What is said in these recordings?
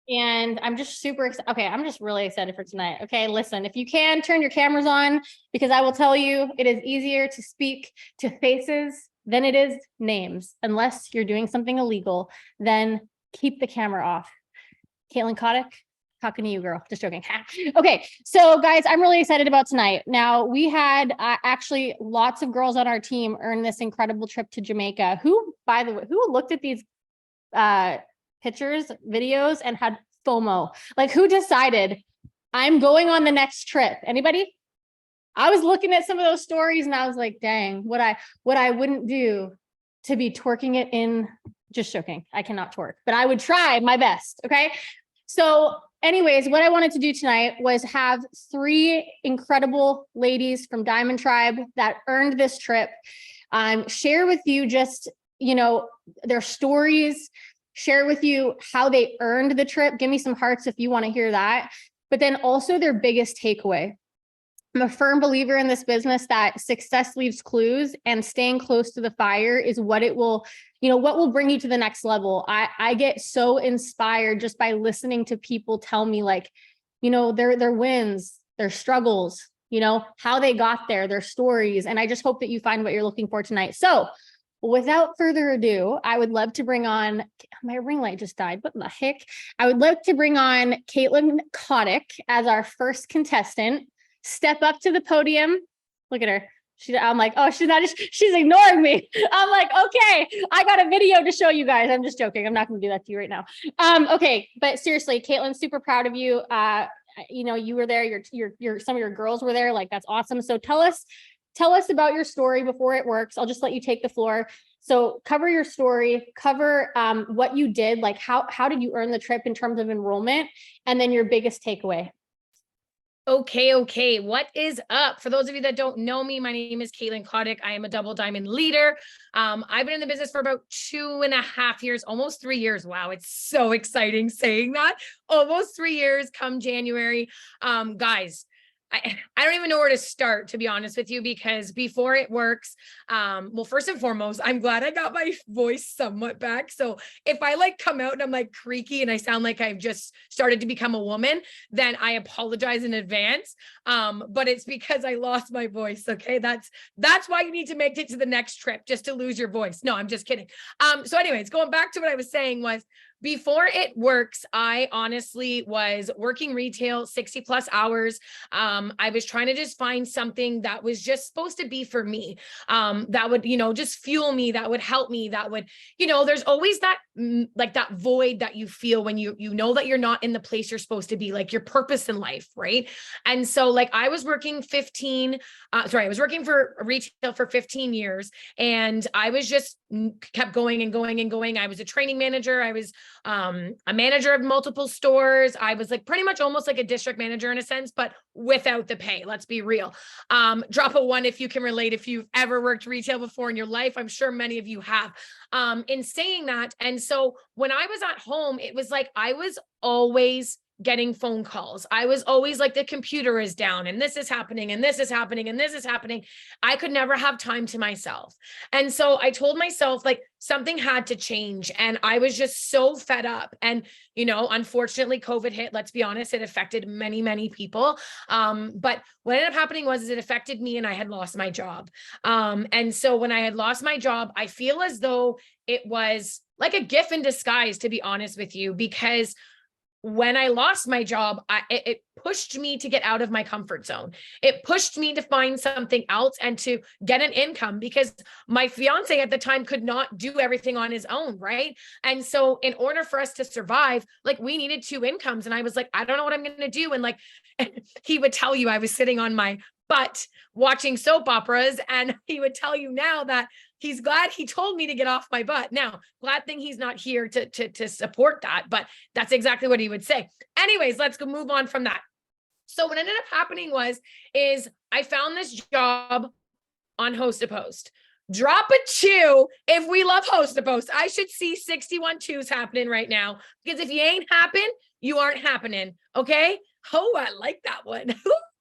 And I'm just super excited. Okay, I'm just really excited for tonight. Okay, listen, if you can turn your cameras on, because I will tell you, it is easier to speak to faces than it is names. Unless you're doing something illegal, then keep the camera off. Caitlin Kotick, talking to you, girl. Just joking. Okay, so guys, I'm really excited about tonight. Now, we had actually lots of girls on our team earn this incredible trip to Jamaica. Who, by the way, who looked at these pictures, videos, and had FOMO? Like, who decided I'm going on the next trip? Anybody? I was looking at some of those stories and I was like, dang, what I wouldn't do to be twerking it in. Just joking. I cannot twerk, but I would try my best. Okay. So anyways, what I wanted to do tonight was have 3 incredible ladies from Diamond Tribe that earned this trip, share with you just, their stories, share with you how they earned the trip. Give me some hearts if you want to hear that, but then also their biggest takeaway. I'm a firm believer in this business that success leaves clues, and staying close to the fire is what it will, what will bring you to the next level. I get so inspired just by listening to people tell me, like, their wins, their struggles, how they got there, their stories. And I just hope that you find what you're looking for tonight. So without further ado, I would love to bring on, my ring light just died, what the heck? I would love to bring on Caitlin Kotick as our first contestant. Step up to the podium. Look at her. I'm like, oh, she's ignoring me. I'm like, okay, I got a video to show you guys. I'm just joking. I'm not going to do that to you right now. Okay, but seriously, Caitlin, super proud of you. You were there. Your some of your girls were there. Like, that's awesome. So tell us about your story before it works. I'll just let you take the floor. So cover your story, cover what you did, like how did you earn the trip in terms of enrollment, and then your biggest takeaway. Okay. What is up? For those of you that don't know me, my name is Caitlin Kotick. I am a double diamond leader. I've been in the business for about 2.5 years, almost 3 years. Wow, it's so exciting saying that. Almost 3 years come January. Guys, I don't even know where to start, to be honest with you, because before it works, well, first and foremost, I'm glad I got my voice somewhat back. So if I like come out and I'm like creaky and I sound like I've just started to become a woman, then I apologize in advance. But it's because I lost my voice. Okay. That's why you need to make it to the next trip, just to lose your voice. No, I'm just kidding. So anyways, going back to what I was saying was, before it works, I honestly was working retail 60 plus hours. I was trying to just find something that was just supposed to be for me, that would, just fuel me, that would help me, that would, there's always that, like that void that you feel when you know that you're not in the place you're supposed to be, like your purpose in life, right? And so like I was working I was working for retail for 15 years, and I was just kept going and going and going. I was a training manager. I was a manager of multiple stores. I was like pretty much almost like a district manager in a sense, but without the pay. Let's be real. Drop a 1 if you can relate. If you've ever worked retail before in your life, I'm sure many of you have. In saying that, and so when I was at home, it was like I was always getting phone calls. I was always like, the computer is down and this is happening and this is happening and this is happening. I could never have time to myself. And so I told myself like something had to change. And I was just so fed up. And, unfortunately COVID hit. Let's be honest, it affected many, many people. But what ended up happening was it affected me, and I had lost my job. And so when I had lost my job, I feel as though it was like a gift in disguise, to be honest with you, because when I lost my job, it pushed me to get out of my comfort zone. It pushed me to find something else and to get an income, because my fiance at the time could not do everything on his own, right? And so in order for us to survive, like we needed 2 incomes. And I was like, I don't know what I'm going to do. And like, he would tell you I was sitting on my butt watching soap operas, and he would tell you now that he's glad he told me to get off my butt. Now, glad thing he's not here to support that, but that's exactly what he would say. Anyways, let's go move on from that. So what ended up happening is I found this job on Host to Post. Drop a 2 if we love Host to Post. I should see 61 2s happening right now, because if you ain't happen, you aren't happening. Okay. Oh, I like that one.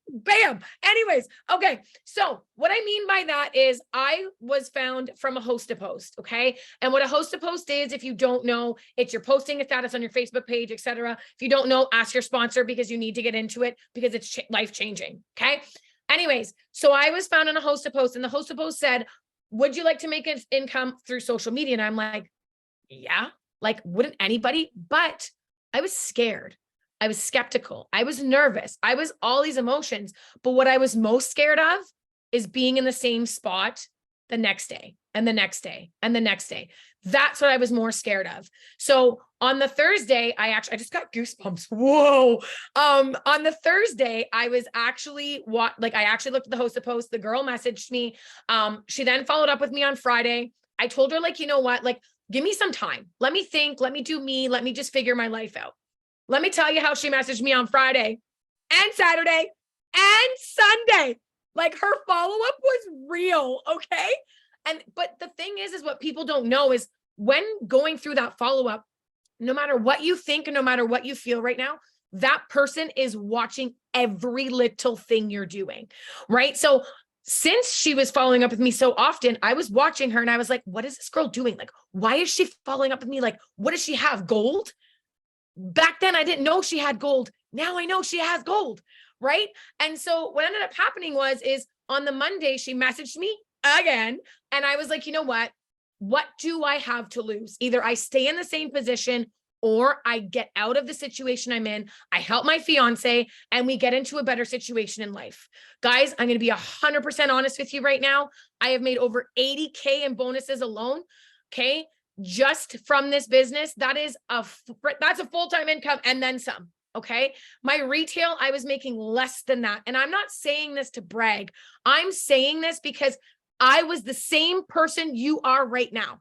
Bam. Anyways, okay. So what I mean by that is I was found from a host to post. Okay. And what a host to post is, if you don't know, it's you're posting a status on your Facebook page, etc. If you don't know, ask your sponsor, because you need to get into it, because it's life changing. Okay. Anyways, so I was found on a host to post, and the host to post said, would you like to make an income through social media? And I'm like, yeah, like, wouldn't anybody? But I was scared. I was skeptical. I was nervous. I was all these emotions. But what I was most scared of is being in the same spot the next day and the next day and the next day. That's what I was more scared of. So on the Thursday, I just got goosebumps. Whoa. On the Thursday, I was actually I actually looked at the host of post. The girl messaged me. She then followed up with me on Friday. I told her, like, you know what, like, give me some time. Let me think. Let me do me. Let me just figure my life out. Let me tell you how she messaged me on Friday and Saturday and Sunday. Like, her follow-up was real, okay? But the thing is what people don't know is, when going through that follow-up, no matter what you think and no matter what you feel right now, that person is watching every little thing you're doing, right? So since she was following up with me so often, I was watching her and I was like, what is this girl doing? Like, why is she following up with me? Like, what does she have? Gold? Back then, I didn't know she had gold. Now I know she has gold, right? And so what ended up happening is on the Monday, she messaged me again. And I was like, you know what? What do I have to lose? Either I stay in the same position or I get out of the situation I'm in. I help my fiance and we get into a better situation in life. Guys, I'm going to be 100% honest with you right now. I have made over 80K in bonuses alone. Okay. Just from this business. That's a full-time income and then some. Okay. My retail, I was making less than that. And I'm not saying this to brag. I'm saying this because I was the same person you are right now.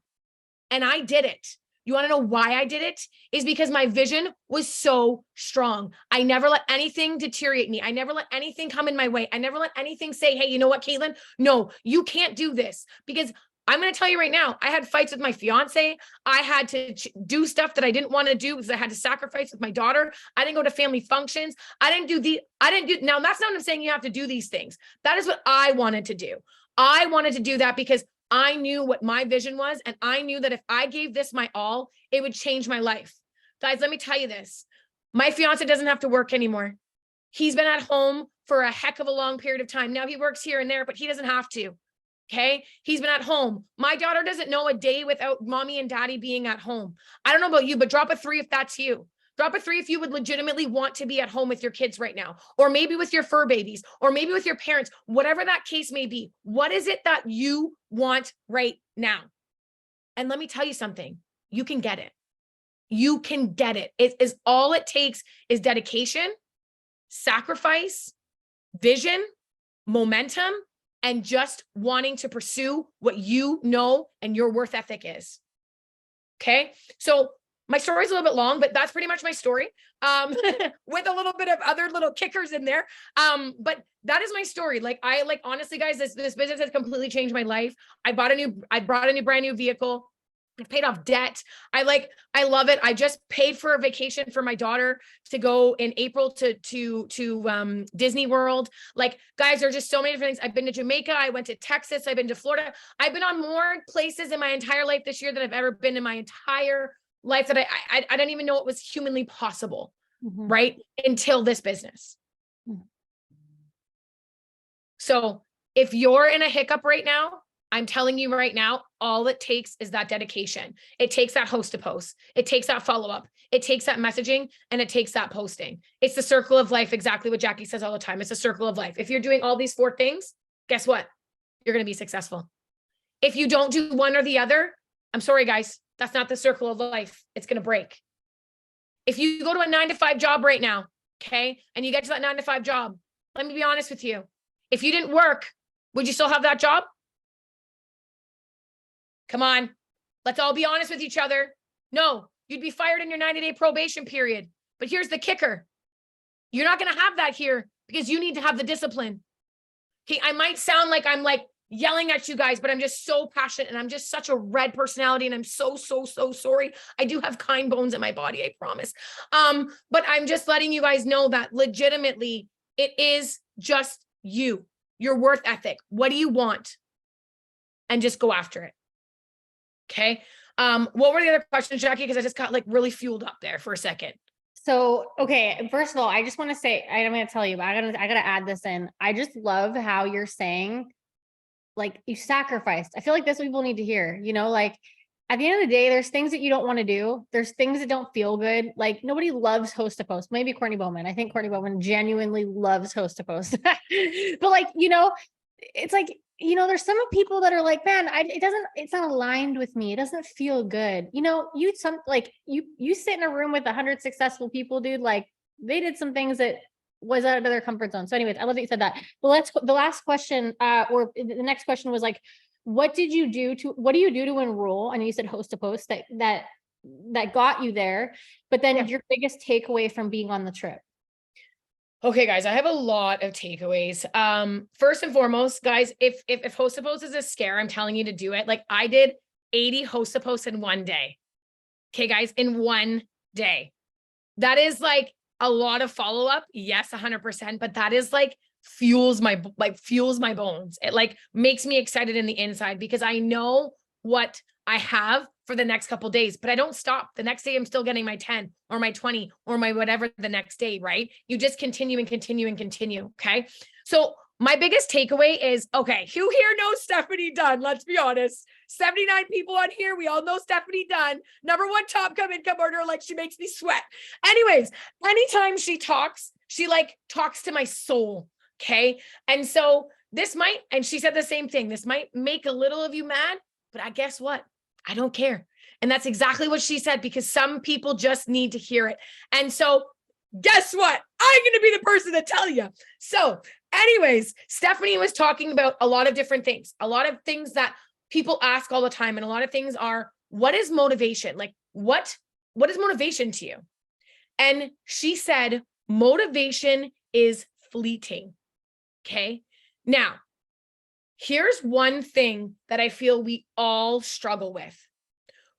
And I did it. You want to know why I did it? Is because my vision was so strong. I never let anything deteriorate me. I never let anything come in my way. I never let anything say, hey, you know what, Caitlin? No, you can't do this. Because I'm going to tell you right now, I had fights with my fiance. I had to do stuff that I didn't want to do because I had to sacrifice with my daughter. I didn't go to family functions. Now that's not what I'm saying you have to do these things. That is what I wanted to do. I wanted to do that because I knew what my vision was. And I knew that if I gave this my all, it would change my life. Guys, let me tell you this. My fiance doesn't have to work anymore. He's been at home for a heck of a long period of time. Now he works here and there, but he doesn't have to. Okay. He's been at home. My daughter doesn't know a day without mommy and daddy being at home. I don't know about you, but drop a 3 if that's you. Drop a 3 if you would legitimately want to be at home with your kids right now, or maybe with your fur babies, or maybe with your parents, whatever that case may be. What is it that you want right now? And let me tell you something, you can get it. You can get it. It is all it takes is dedication, sacrifice, vision, momentum, and just wanting to pursue what you know and your worth ethic is. Okay. So my story is a little bit long, but that's pretty much my story. With a little bit of other little kickers in there. But that is my story. Honestly, guys, this business has completely changed my life. I brought a new brand new vehicle. I've paid off debt. I love it. I just paid for a vacation for my daughter to go in April to Disney World. Like, guys, there are just so many different things. I've been to Jamaica. I went to Texas. I've been to Florida. I've been on more places in my entire life this year than I've ever been in my entire life that I didn't even know it was humanly possible, right? Until this business. So if you're in a hiccup right now, I'm telling you right now, all it takes is that dedication. It takes that host to post. It takes that follow-up. It takes that messaging, and it takes that posting. It's the circle of life. Exactly what Jackie says all the time. It's a circle of life. If you're doing all these 4 things, guess what? You're going to be successful. If you don't do one or the other, I'm sorry, guys, that's not the circle of life. It's going to break. If you go to a 9-to-5 job right now, okay, and you get to that 9-to-5 job, let me be honest with you. If you didn't work, would you still have that job? Come on, let's all be honest with each other. No, you'd be fired in your 90-day probation period. But here's the kicker. You're not going to have that here because you need to have the discipline. Okay, I might sound like I'm yelling at you guys, but I'm just so passionate and I'm just such a red personality and I'm so sorry. I do have kind bones in my body, I promise. But I'm just letting you guys know that legitimately It is just you, your worth ethic. What do you want? And just go after it. Okay. What were the other questions, Jackie? Because I just got like really fueled up there for a second. So, okay, first of all, I just want to say, I'm going to tell you, but I gotta add this in. I just love how you're saying, like, you sacrificed. I feel like that's what people need to hear, like, at the end of the day, there's things that you don't want to do. There's things that don't feel good. Like, nobody loves host to post. Maybe Courtney Bowman. I think Courtney Bowman genuinely loves host to post. But like, it's like, there's some people that are like, man, it's not aligned with me. It doesn't feel good. You sit in a room with 100 successful people, dude, like they did some things that was out of their comfort zone. So anyways, I love that you said that. The last question, or the next question was like, what do you do to enroll? And you said host to post that got you there, but then your biggest takeaway from being on the trip. Okay, guys, I have a lot of takeaways. First and foremost, guys, if host to post is a scare, I'm telling you to do it. Like I did 80 host to posts in one day. Okay, guys, in one day. That is like a lot of follow-up. Yes, 100%, but that is like fuels my bones. It like makes me excited in the inside because I know what I have for the next couple of days, but I don't stop. The next day I'm still getting my 10 or my 20 or my whatever the next day, right? You just continue and continue and continue. Okay. So my biggest takeaway is, okay, who here knows Stephanie Dunn? Let's be honest. 79 people on here. We all know Stephanie Dunn, #1 top income earner. Like she makes me sweat. Anyways, anytime she talks, she like talks to my soul. Okay. And so and she said the same thing. This might make a little of you mad, but I guess what? I don't care. And that's exactly what she said, because some people just need to hear it. And so guess what? I'm going to be the person to tell you. So anyways, Stephanie was talking about a lot of different things, a lot of things that people ask all the time. And a lot of things are, what is motivation? Like what is motivation to you? And she said, motivation is fleeting. Okay. Now, here's one thing that I feel we all struggle with.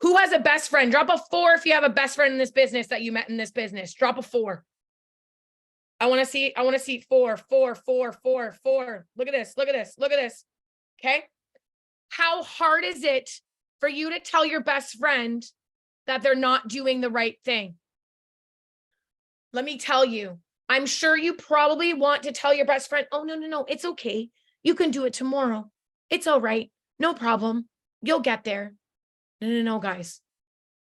Who has a best friend? Drop a 4 if you have a best friend in this business that you met in this business. Drop a 4. I want to see 4, 4, 4, 4, 4. Look at this. Look at this. Look at this. Okay. How hard is it for you to tell your best friend that they're not doing the right thing? Let me tell you, I'm sure you probably want to tell your best friend, oh, no, it's okay. You can do it tomorrow. It's all right. No problem. You'll get there. No, guys.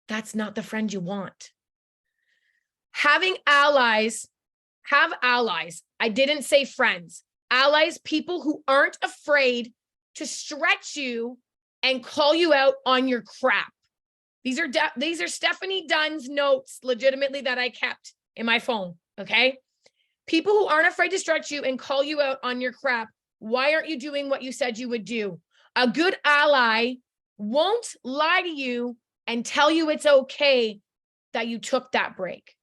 That's not the friend you want. Have allies. I didn't say friends. Allies, people who aren't afraid to stretch you and call you out on your crap. These are Stephanie Dunn's notes, legitimately, that I kept in my phone. Okay. People who aren't afraid to stretch you and call you out on your crap. Why aren't you doing what you said you would do? A good ally won't lie to you and tell you it's okay that you took that break.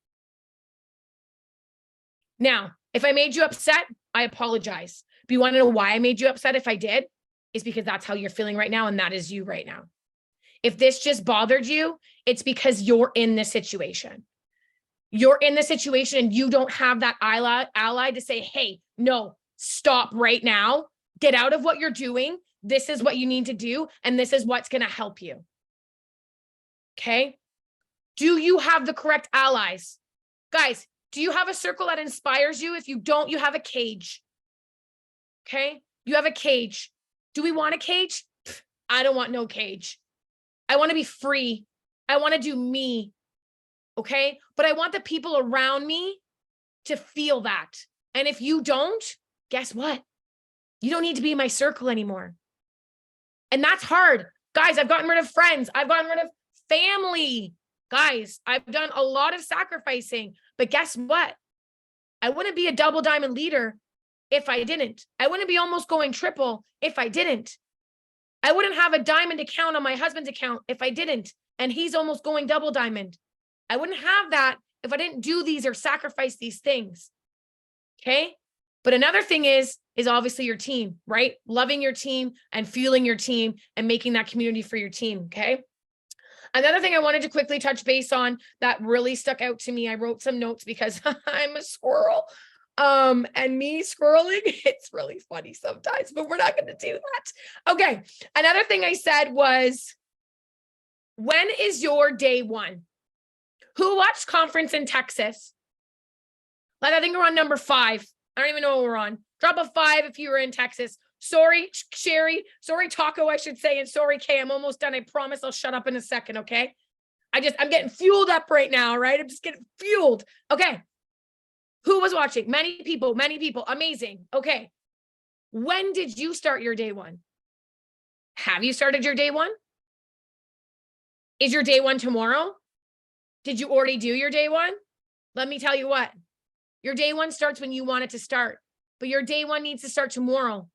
Now, if I made you upset, I apologize. But you want to know why I made you upset if I did? It's because that's how you're feeling right now, and that is you right now. If this just bothered you, it's because you're in this situation. You're in the situation and you don't have that ally to say, hey, no, stop right now. Get out of what you're doing. This is what you need to do. And this is what's going to help you. Okay. Do you have the correct allies? Guys, do you have a circle that inspires you? If you don't, you have a cage. Okay. You have a cage. Do we want a cage? I don't want no cage. I want to be free. I want to do me. Okay. But I want the people around me to feel that. And if you don't, guess what? You don't need to be in my circle anymore. And that's hard. Guys, I've gotten rid of friends. I've gotten rid of family. Guys, I've done a lot of sacrificing. But guess what? I wouldn't be a double diamond leader if I didn't. I wouldn't be almost going triple if I didn't. I wouldn't have a diamond account on my husband's account if I didn't. And he's almost going double diamond. I wouldn't have that if I didn't do these or sacrifice these things. Okay. But another thing is obviously your team, right? Loving your team and fueling your team and making that community for your team. Okay. Another thing I wanted to quickly touch base on that really stuck out to me. I wrote some notes because I'm a squirrel. And me scrolling, it's really funny sometimes, but we're not going to do that. Okay. Another thing I said was, when is your day one? Who watched Conference in Texas? Like, I think we're on number 5. I don't even know what we're on. Drop a 5 if you were in Texas. Sorry, Sherry. Sorry, Taco, I should say. And sorry, Kay, I'm almost done. I promise I'll shut up in a second, okay? I'm getting fueled up right now, right? I'm just getting fueled. Okay. Who was watching? Many people. Amazing. Okay. When did you start your day one? Have you started your day one? Is your day one tomorrow? Did you already do your day one? Let me tell you what. Your day one starts when you want it to start, but your day one needs to start tomorrow.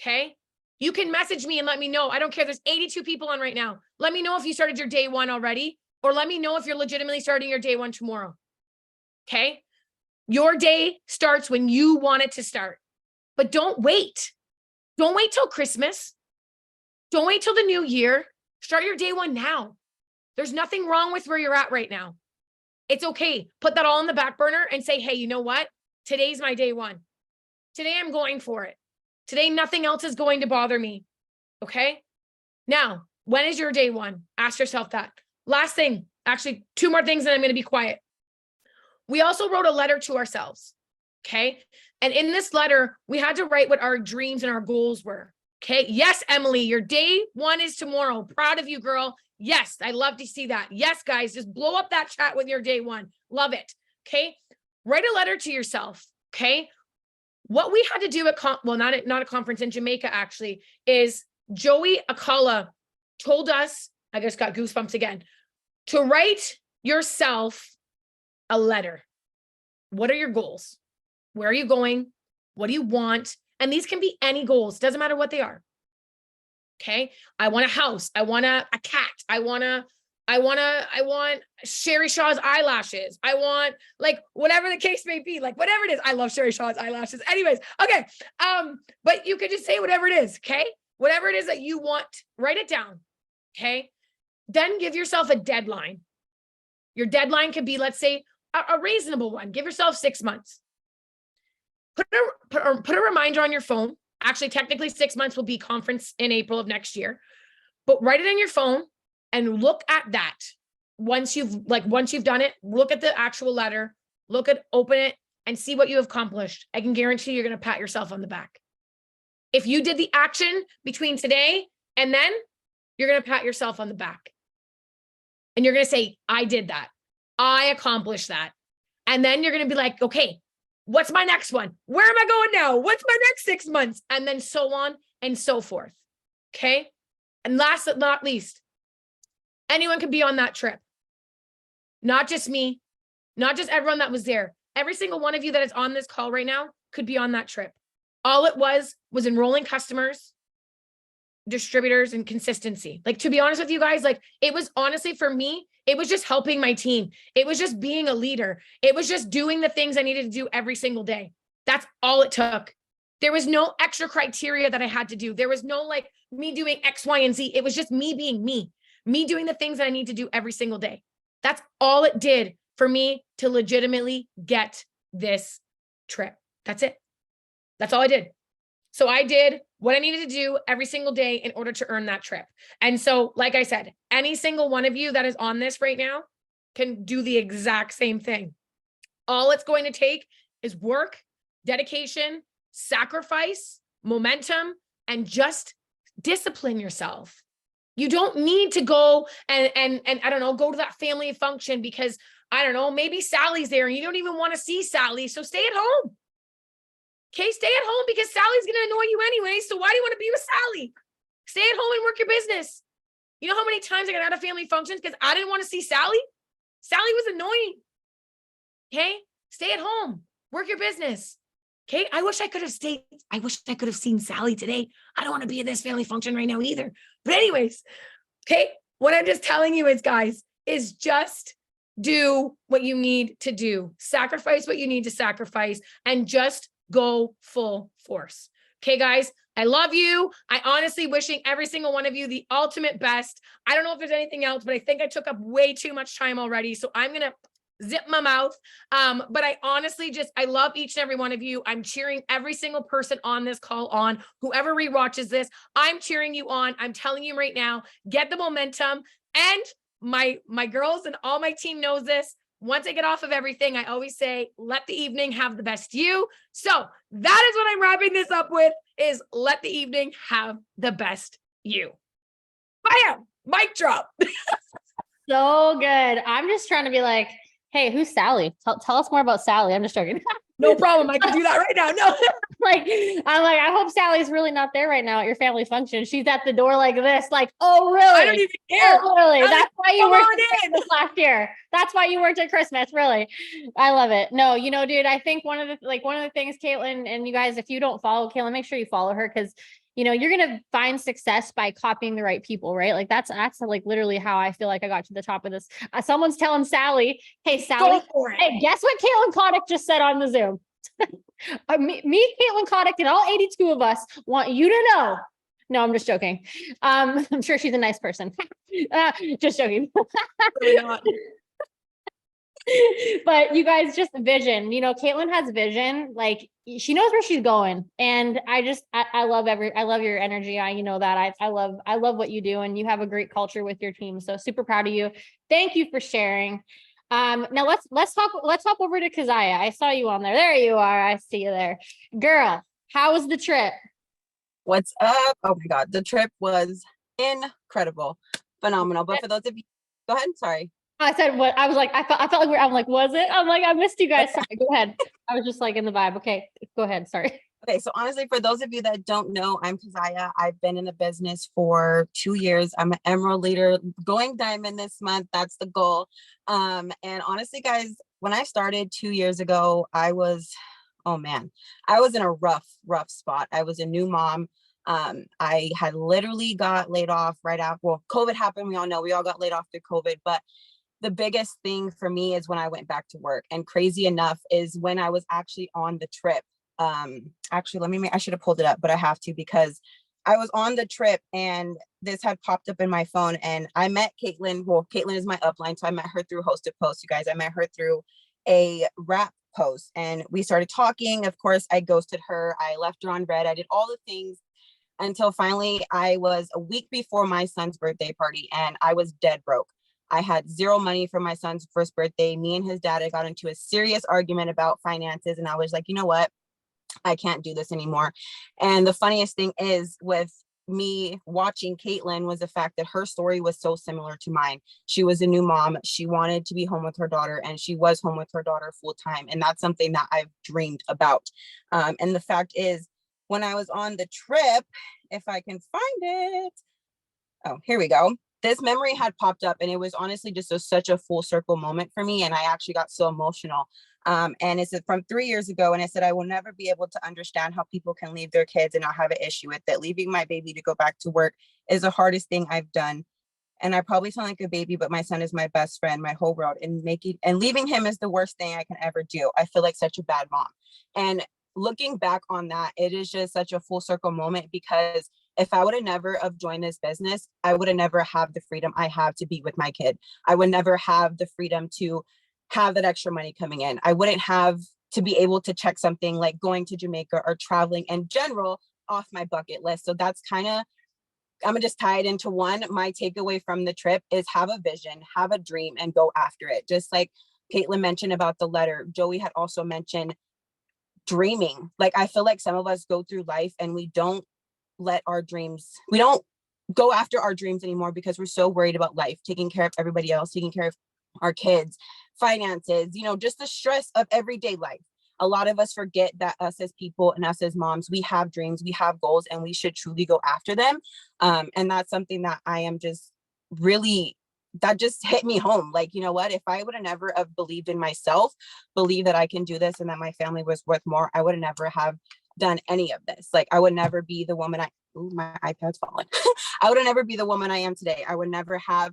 Okay. You can message me and let me know. I don't care. There's 82 people on right now. Let me know if you started your day one already, or let me know if you're legitimately starting your day one tomorrow. Okay. Your day starts when you want it to start, but don't wait. Don't wait till Christmas. Don't wait till the new year. Start your day one now. There's nothing wrong with where you're at right now. It's okay. Put that all in the back burner and say, hey, you know what? Today's my day one. Today I'm going for it. Today, nothing else is going to bother me. Okay. Now, when is your day one? Ask yourself that. Last thing, actually 2 more things and I'm going to be quiet. We also wrote a letter to ourselves. Okay. And in this letter, we had to write what our dreams and our goals were. Okay. Yes, Emily, your day one is tomorrow. Proud of you, girl. Yes. I love to see that. Yes, guys, just blow up that chat with your day one. Love it. Okay. Write a letter to yourself. Okay. What we had to do at, not a conference in Jamaica, actually, is Joey Akala told us, I just got goosebumps again, to write yourself a letter. What are your goals? Where are you going? What do you want? And these can be any goals. Doesn't matter what they are. Okay. I want a house. I want a cat. I want Sherry Shaw's eyelashes. I want, like, whatever the case may be, like whatever it is. I love Sherry Shaw's eyelashes. Anyways. Okay. But you could just say whatever it is. Okay. Whatever it is that you want, write it down. Okay. Then give yourself a deadline. Your deadline could be, let's say, a reasonable one. Give yourself 6 months. Put a reminder on your phone. Actually, technically 6 months will be conference in April of next year, but write it in your phone and look at that. Once you've done it, look at the actual letter, open it and see what you have accomplished. I can guarantee you're going to pat yourself on the back. If you did the action between today and then, you're going to pat yourself on the back. And you're going to say, I did that. I accomplished that. And then you're going to be like, okay, what's my next one? Where am I going now? What's my next 6 months? And then so on and so forth. Okay. And last but not least, anyone could be on that trip. Not just me, not just everyone that was there. Every single one of you that is on this call right now could be on that trip. All it was enrolling customers, distributors, and consistency. Like, to be honest with you guys, like, it was honestly, for me, it was just helping my team. It was just being a leader. It was just doing the things I needed to do every single day. That's all it took. There was no extra criteria that I had to do. There was no like me doing X, Y, and Z. It was just me being me doing the things that I need to do every single day. That's all it did for me to legitimately get this trip. That's it. That's all I did. So I did what I needed to do every single day in order to earn that trip. And so, like I said, any single one of you that is on this right now can do the exact same thing. All it's going to take is work, dedication, sacrifice, momentum, and just discipline yourself. You don't need to go and I don't know, go to that family function because, I don't know, maybe Sally's there and you don't even want to see Sally. So stay at home. Okay, stay at home because Sally's going to annoy you anyway. So why do you want to be with Sally? Stay at home and work your business. You know how many times I got out of family functions because I didn't want to see Sally? Sally was annoying. Okay, stay at home, work your business. Okay, I wish I could have stayed. I wish I could have seen Sally today. I don't want to be at this family function right now either. But anyways, okay, what I'm just telling you is, guys, is just do what you need to do. Sacrifice what you need to sacrifice and just go full force. Okay, guys, I love you. I honestly wishing every single one of you the ultimate best. I don't know if there's anything else, but I think I took up way too much time already. So I'm going to zip my mouth. But I honestly I love each and every one of you. I'm cheering every single person on this call on. Whoever rewatches this, I'm cheering you on. I'm telling you right now, get the momentum. And my girls and all my team knows this. Once I get off of everything, I always say, let the evening have the best you. So that is what I'm wrapping this up with, is let the evening have the best you. Bam! Mic drop. So good. I'm just trying to be like, hey, who's Sally? Tell us more about Sally. I'm just joking. No problem. I can do that right now. No. I'm like, I hope Sally's really not there right now at your family function. She's at the door like this, like, oh, really? I don't even care. Oh, really? Sally, that's why you come worked on at in. Christmas last year. That's why you worked at Christmas. Really. I love it. No, you know, dude, I think one of the things, Caitlin, and you guys, if you don't follow Caitlin, make sure you follow her, because you know, you're going to find success by copying the right people, right? Like that's like literally how I feel like I got to the top of this. Someone's telling Sally, hey, Sally, hey, guess what Caitlin Kotick just said on the Zoom? me, Caitlin Kotick, and all 82 of us want you to know. No, I'm just joking. I'm sure she's a nice person. Just joking. Really not. But you guys, just vision, you know, Caitlin has vision, like she knows where she's going. And I love your energy. You know that I love what you do, and you have a great culture with your team. So super proud of you. Thank you for sharing. Now let's hop over to Keziah. I saw you on there. There you are. I see you there. Girl, how was the trip? What's up? Oh my God. The trip was incredible. Phenomenal. But for those of you, go ahead. Sorry. I said what I was like, I felt like I'm like, was it? I'm like, I missed you guys. Sorry, go ahead. I was just like in the vibe. Okay, go ahead. Sorry. Okay, so honestly, for those of you that don't know, I'm Keziah. I've been in the business for 2 years. I'm an Emerald leader, going diamond this month. That's the goal. And honestly, guys, when I started 2 years ago, I was in a rough spot. I was a new mom. I had literally got laid off right after, well, COVID happened. We all know we all got laid off through COVID, but the biggest thing for me is when I went back to work. And crazy enough is when I was actually on the trip. Actually, I should have pulled it up, but I have to, because I was on the trip and this had popped up in my phone, and I met Caitlin. Well, Caitlin is my upline. So I met her through Hosted Post, you guys. I met her through a rap post and we started talking. Of course, I ghosted her. I left her on red. I did all the things until finally I was a week before my son's birthday party and I was dead broke. I had zero money for my son's first birthday. Me and his dad had got into a serious argument about finances. And I was like, you know what? I can't do this anymore. And the funniest thing is, with me watching Caitlin, was the fact that her story was so similar to mine. She was a new mom. She wanted to be home with her daughter, and she was home with her daughter full time. And that's something that I've dreamed about. And the fact is, when I was on the trip, if I can find it. Oh, here we go. This memory had popped up, and it was honestly just such a full circle moment for me. And I actually got so emotional. And it's from 3 years ago. And I said, I will never be able to understand how people can leave their kids and not have an issue with it. Leaving my baby to go back to work is the hardest thing I've done. And I probably sound like a baby, but my son is my best friend, my whole world. And leaving him is the worst thing I can ever do. I feel like such a bad mom. And looking back on that, it is just such a full circle moment, because if I would have never have joined this business, I would have never have the freedom I have to be with my kid. I would never have the freedom to have that extra money coming in. I wouldn't have to be able to check something like going to Jamaica or traveling in general off my bucket list. So that's kind of, I'm gonna just tie it into one. My takeaway from the trip is have a vision, have a dream, and go after it. Just like Caitlin mentioned about the letter, Joey had also mentioned dreaming. Like, I feel like some of us go through life and we don't go after our dreams anymore because we're so worried about life, taking care of everybody else, taking care of our kids, finances, just the stress of everyday life. A lot of us forget that us as people and us as moms, we have dreams, we have goals, and we should truly go after them. And that's something that I am just really, that just hit me home. Like, you know what, if I would have never have believed in myself, believe that I can do this and that my family was worth more, I would have never have done any of this. Like, I would never be the woman my iPad's falling. I would never be the woman I am today. I would never have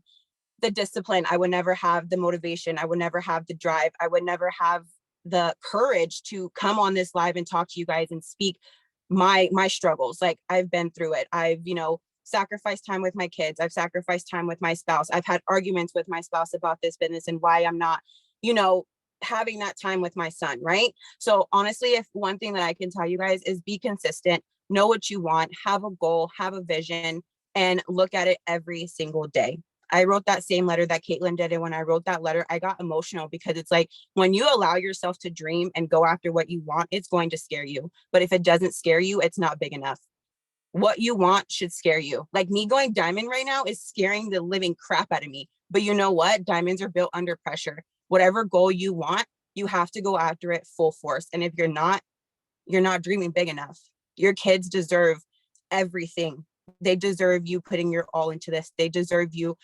the discipline. I would never have the motivation. I would never have the drive. I would never have the courage to come on this live and talk to you guys and speak my struggles. Like, I've been through it. I've, sacrificed time with my kids. I've sacrificed time with my spouse. I've had arguments with my spouse about this business and why I'm not you know, having that time with my son, right? So honestly, if one thing that I can tell you guys is be consistent, know what you want, have a goal, have a vision, and look at it every single day. I wrote that same letter that Caitlin did. And when I wrote that letter, I got emotional because it's like when you allow yourself to dream and go after what you want, it's going to scare you. But if it doesn't scare you, it's not big enough. What you want should scare you. Like me going diamond right now is scaring the living crap out of me. But you know what? Diamonds are built under pressure. Whatever goal you want, you have to go after it full force. And if you're not dreaming big enough. Your kids deserve everything. They deserve you putting your all into this. They deserve you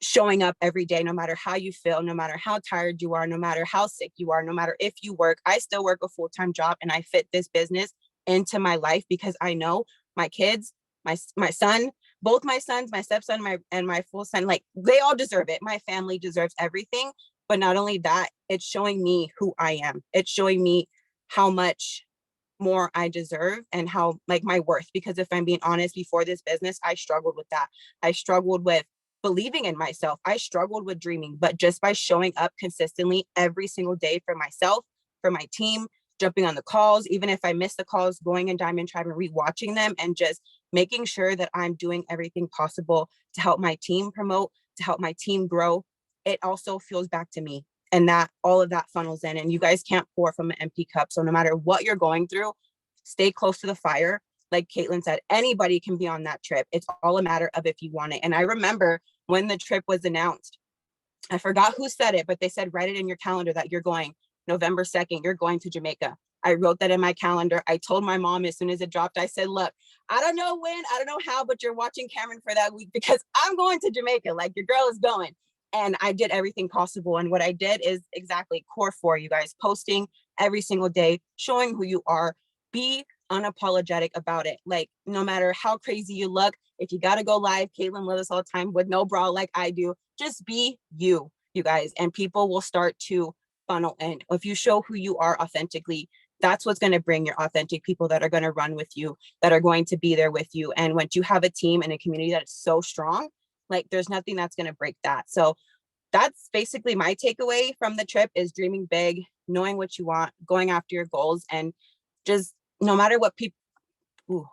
showing up every day, no matter how you feel, no matter how tired you are, no matter how sick you are, no matter if you work. I still work a full-time job and I fit this business into my life because I know my kids, my son, both my sons, my stepson, my full son, like they all deserve it. My family deserves everything. But not only that, it's showing me who I am. It's showing me how much more I deserve and how like my worth. Because if I'm being honest, before this business, I struggled with that. I struggled with believing in myself. I struggled with dreaming, but just by showing up consistently every single day for myself, for my team, jumping on the calls, even if I miss the calls, going in Diamond Tribe and rewatching them and just making sure that I'm doing everything possible to help my team promote, to help my team grow. It also feels back to me, and that all of that funnels in, and you guys can't pour from an empty cup. So no matter what you're going through, stay close to the fire. Like Caitlin said, anybody can be on that trip. It's all a matter of if you want it. And I remember when the trip was announced, I forgot who said it, but they said, write it in your calendar that you're going November 2nd, you're going to Jamaica. I wrote that in my calendar. I told my mom as soon as it dropped, I said, look, I don't know when, I don't know how, but you're watching Cameron for that week because I'm going to Jamaica. Like your girl is going. And I did everything possible. And what I did is exactly core 4, you guys, posting every single day, showing who you are, be unapologetic about it. Like no matter how crazy you look, if you got to go live, Caitlin loves us all the time with no bra like I do, just be you, you guys, and people will start to funnel in. If you show who you are authentically, that's what's going to bring your authentic people that are going to run with you, that are going to be there with you. And once you have a team and a community that is so strong, like there's nothing that's going to break that. So that's basically my takeaway from the trip is dreaming big, knowing what you want, going after your goals, and just no matter what people,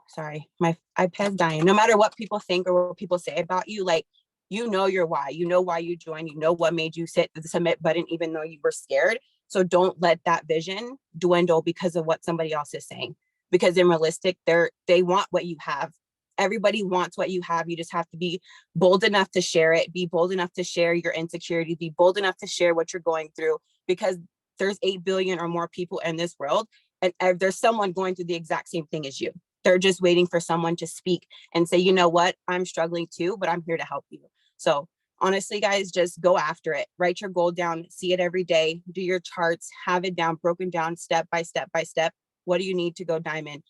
sorry, my iPad's dying. No matter what people think or what people say about you, like, you know your why, you know why you joined, you know what made you hit the submit button, even though you were scared. So don't let that vision dwindle because of what somebody else is saying. Because in realistic, they want what you have. Everybody wants what you have. You just have to be bold enough to share it, be bold enough to share your insecurity, be bold enough to share what you're going through, because there's 8 billion or more people in this world, and there's someone going through the exact same thing as you. They're just waiting for someone to speak and say, you know what, I'm struggling too, but I'm here to help you. So honestly, guys, just go after it. Write your goal down, see it every day, do your charts, have it down, broken down step by step by step. What do you need to go diamond?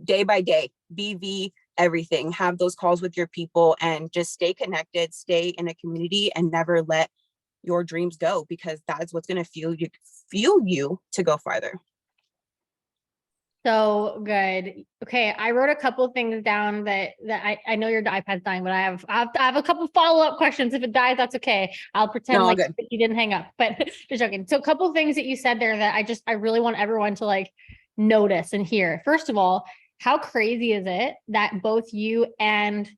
Day by day, BV, everything. Have those calls with your people and just stay connected, stay in a community, and never let your dreams go, because that's what's going to fuel you to go farther. So good. Okay, I wrote a couple of things down that I know your iPad's dying, but I have a couple follow-up questions. If it dies, that's okay. I'll pretend like you didn't hang up, but just joking. So a couple of things that you said there that I really want everyone to like notice and hear. First of all, how crazy is it that both you and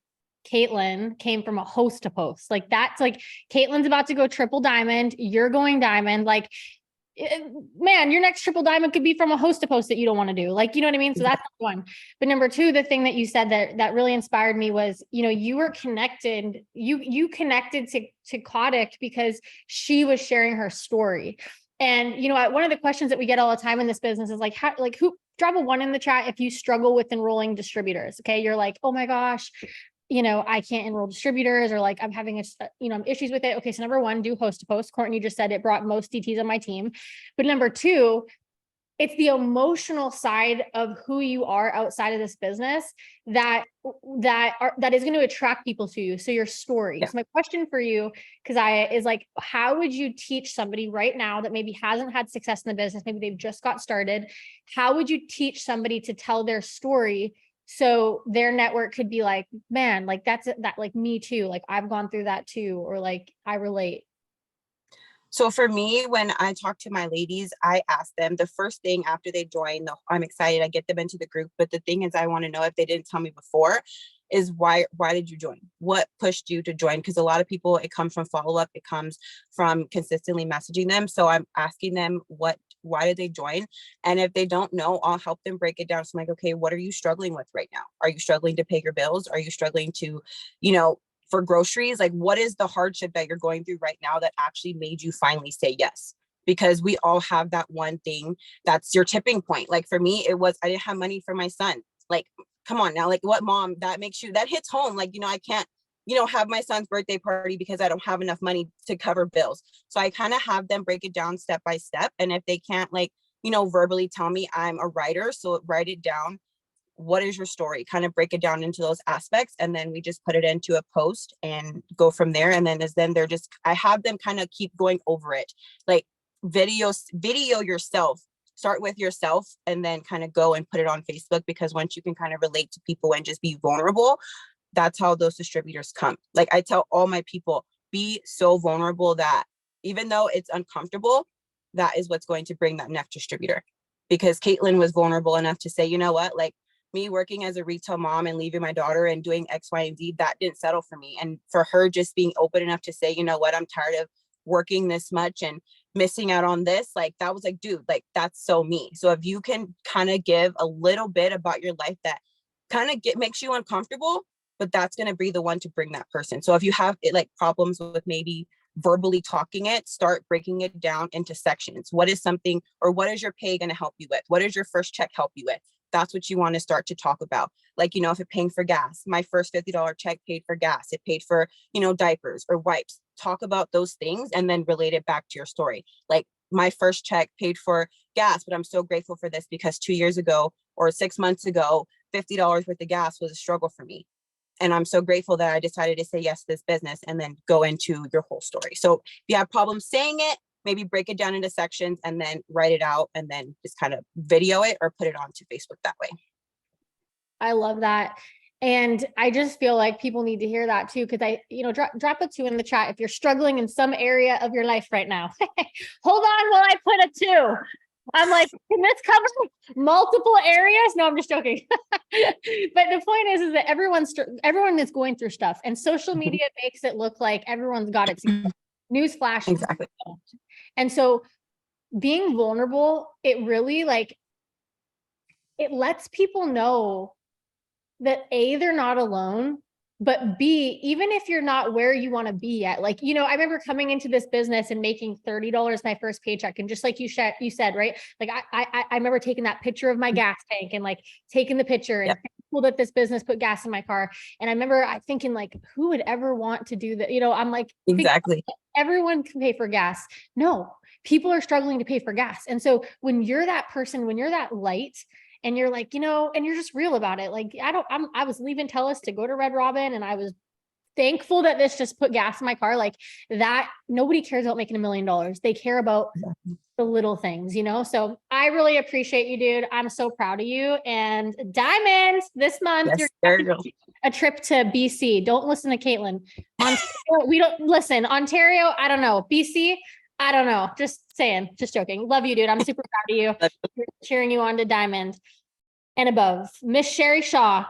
Caitlin came from a host to post? Like that's like Caitlin's about to go triple diamond, you're going diamond, like man, your next triple diamond could be from a host to post that you don't want to do. Like, you know what I mean? So that's one. But number two, the thing that you said that really inspired me was, you know, you were connected, you connected to Kodik because she was sharing her story. And, you know, one of the questions that we get all the time in this business is like, who, drop a 1 in the chat if you struggle with enrolling distributors. Okay. You're like, oh my gosh, you know, I can't enroll distributors, or like I'm having issues with it. Okay. So number 1, do host to post. Courtney just said it brought most DTs on my team. But number 2, it's the emotional side of who you are outside of this business that is going to attract people to you. So your story. Yeah. So my question for you, is like, how would you teach somebody right now that maybe hasn't had success in the business? Maybe they've just got started. How would you teach somebody to tell their story so their network could be like, man, like that like me too. Like I've gone through that too. Or like I relate. So for me, when I talk to my ladies, I ask them the first thing after they join, I'm excited, I get them into the group. But the thing is, I want to know, if they didn't tell me before, is why did you join? What pushed you to join? Because a lot of people, it comes from follow-up, it comes from consistently messaging them. So I'm asking them why did they join? And if they don't know, I'll help them break it down. So I'm like, okay, what are you struggling with right now? Are you struggling to pay your bills? Are you struggling to, for groceries? Like, what is the hardship that you're going through right now that actually made you finally say yes? Because we all have that one thing that's your tipping point. Like for me, it was, I didn't have money for my son. Like, come on now, like what mom, that hits home. Like, I can't, have my son's birthday party because I don't have enough money to cover bills. So I kind of have them break it down step by step. And if they can't, like, verbally tell me, I'm a writer, so write it down. What is your story? Kind of break it down into those aspects. And then we just put it into a post and go from there. And then I have them kind of keep going over it. Like video yourself, start with yourself, and then kind of go and put it on Facebook, because once you can kind of relate to people and just be vulnerable, that's how those distributors come. Like I tell all my people, be so vulnerable that even though it's uncomfortable, that is what's going to bring that next distributor. Because Caitlin was vulnerable enough to say, you know what, like me working as a retail mom and leaving my daughter and doing X, Y, and Z, that didn't settle for me. And for her just being open enough to say, you know what, I'm tired of working this much and missing out on this, like that was like, dude, like that's so me. So if you can kind of give a little bit about your life that kind of makes you uncomfortable, but that's going to be the one to bring that person. So if you have like problems with maybe verbally talking it, start breaking it down into sections. What is something, or what is your pay going to help you with? What does your first check help you with? That's what you want to start to talk about. Like, if it's paying for gas, my first $50 check paid for gas, it paid for, diapers or wipes. Talk about those things and then relate it back to your story. Like my first check paid for gas, but I'm so grateful for this because 2 years ago or 6 months ago, $50 worth of gas was a struggle for me. And I'm so grateful that I decided to say yes to this business, and then go into your whole story. So if you have problems saying it, maybe break it down into sections and then write it out, and then just kind of video it or put it onto Facebook that way. I love that. And I just feel like people need to hear that too. Cause drop a 2 in the chat if you're struggling in some area of your life right now. Hold on while I put a 2. I'm like, can this cover multiple areas? No, I'm just joking. But the point is that everyone is going through stuff, and social media makes it look like everyone's got it together. Newsflash. Exactly. And so being vulnerable, it really it lets people know that A, they're not alone, but B, even if you're not where you want to be at, I remember coming into this business and making $30 my first paycheck. And just like you said, right? Like I remember taking that picture of my gas tank and like taking the picture, and thankful that this business put gas in my car. And I remember thinking like, who would ever want to do that? I'm like, exactly. Everyone can pay for gas. No, people are struggling to pay for gas. And so when you're that person, when you're that light, and you're like, and you're just real about it. Like, I was leaving TELUS to go to Red Robin, and I was thankful that this just put gas in my car. Like that, nobody cares about making $1 million. They care about the little things, So I really appreciate you, dude. I'm so proud of you. And Diamond, this month, Yes, you're a trip to BC. Don't listen to Caitlin. We don't listen. Ontario, I don't know. BC, I don't know. Just saying, just joking. Love you, dude. I'm super proud of you. Cheering you on to Diamond and above. Miss Sherry Shaw.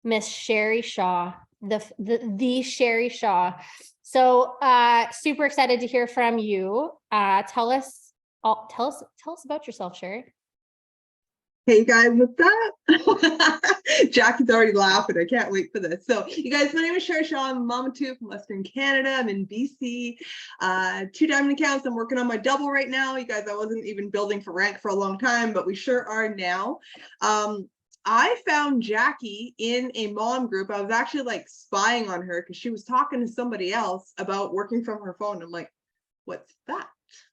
Miss Sherry Shaw. The Sherry Shaw. So super excited to hear from you. Tell us about yourself, Sherry. Hey guys, what's up? Jackie's already laughing. I can't wait for this. So you guys, my name is Sherry Shaw. I'm a mom of 2 from Western Canada. I'm in BC. 2 diamond accounts. I'm working on my double right now. You guys, I wasn't even building for rank for a long time, but we sure are now. I found Jackie in a mom group. I was actually like spying on her because she was talking to somebody else about working from her phone. I'm like, what's that?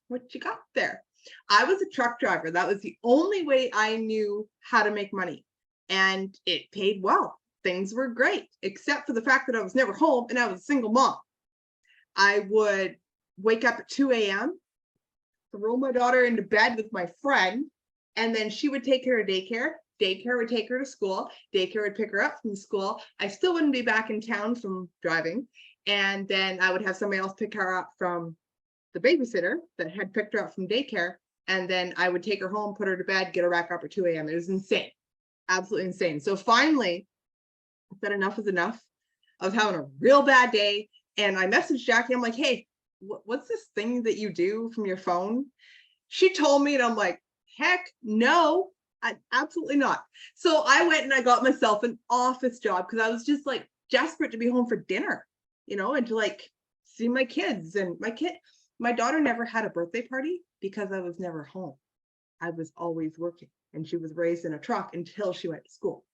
What you got there? I was a truck driver. That was the only way I knew how to make money. And it paid well. Things were great, except for the fact that I was never home and I was a single mom. I would wake up at 2 a.m., throw my daughter into bed with my friend, and then she would take her to daycare. Daycare would take her to school. Daycare would pick her up from school. I still wouldn't be back in town from driving. And then I would have somebody else pick her up from the babysitter that had picked her up from daycare. And then I would take her home, put her to bed, get her back up at 2 a.m. It was insane. Absolutely insane. So finally, I said enough is enough. I was having a real bad day. And I messaged Jackie. I'm like, hey, what's this thing that you do from your phone? She told me, and I'm like, heck no, absolutely not. So I went and I got myself an office job because I was just like desperate to be home for dinner, and to like see my kids. And my daughter never had a birthday party because I was never home. I was always working, and she was raised in a truck until she went to school.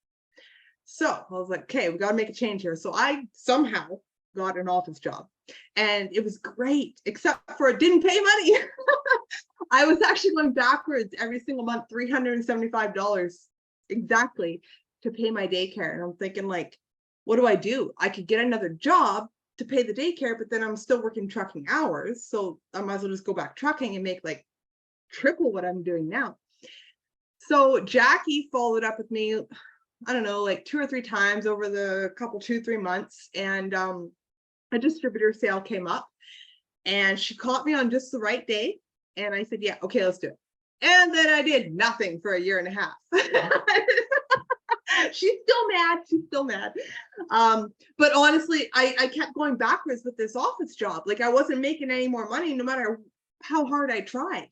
So I was like, okay, we got to make a change here. So I somehow got an office job, and it was great, except for it didn't pay money. I was actually going backwards every single month, $375 exactly to pay my daycare. And I'm thinking, like, what do? I could get another job to pay the daycare, but then I'm still working trucking hours. So I might as well just go back trucking and make like triple what I'm doing now. So Jackie followed up with me, I don't know, like 2 or 3 times over the couple 2-3 months. And a distributor sale came up, and she caught me on just the right day. And I said, yeah, okay, let's do it. And then I did nothing for a year and a half. She's still mad. But honestly, I kept going backwards with this office job. Like, I wasn't making any more money no matter how hard I tried.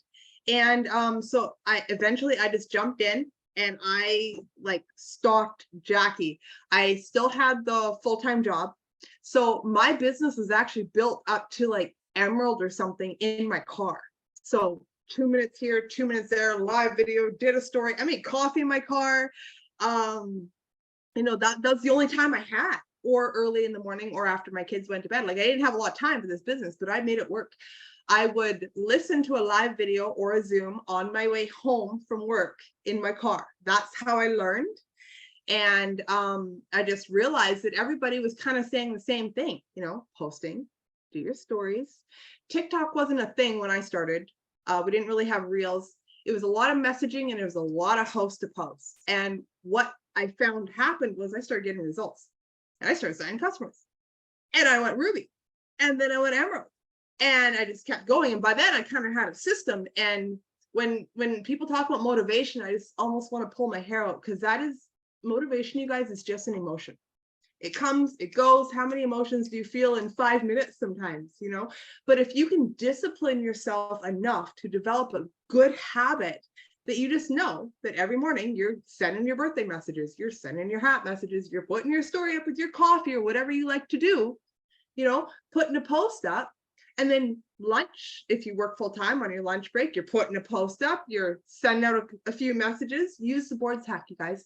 And so I eventually just jumped in, and I like stalked Jackie. I still had the full-time job. So my business was actually built up to like Emerald or something in my car. So 2 minutes here, 2 minutes there, live video, did a story. I made coffee in my car. That's the only time I had, or early in the morning or after my kids went to bed. Like, I didn't have a lot of time for this business, but I made it work. I would listen to a live video or a Zoom on my way home from work in my car. That's how I learned. And I just realized that everybody was kind of saying the same thing, posting, do your stories. TikTok wasn't a thing when I started. We didn't really have reels. It was a lot of messaging, and it was a lot of host to post. And what I found happened was I started getting results, and I started signing customers, and I went Ruby, and then I went Emerald, and I just kept going. And by then I kind of had a system. And when people talk about motivation, I just almost want to pull my hair out, because that is motivation, you guys, is just an emotion. It comes, it goes. How many emotions do you feel in 5 minutes sometimes, But if you can discipline yourself enough to develop a good habit that you just know that every morning you're sending your birthday messages, you're sending your hat messages, you're putting your story up with your coffee or whatever you like to do, putting a post up. And then lunch, if you work full time on your lunch break, you're putting a post up, you're sending out a few messages. Use the boards hack, you guys.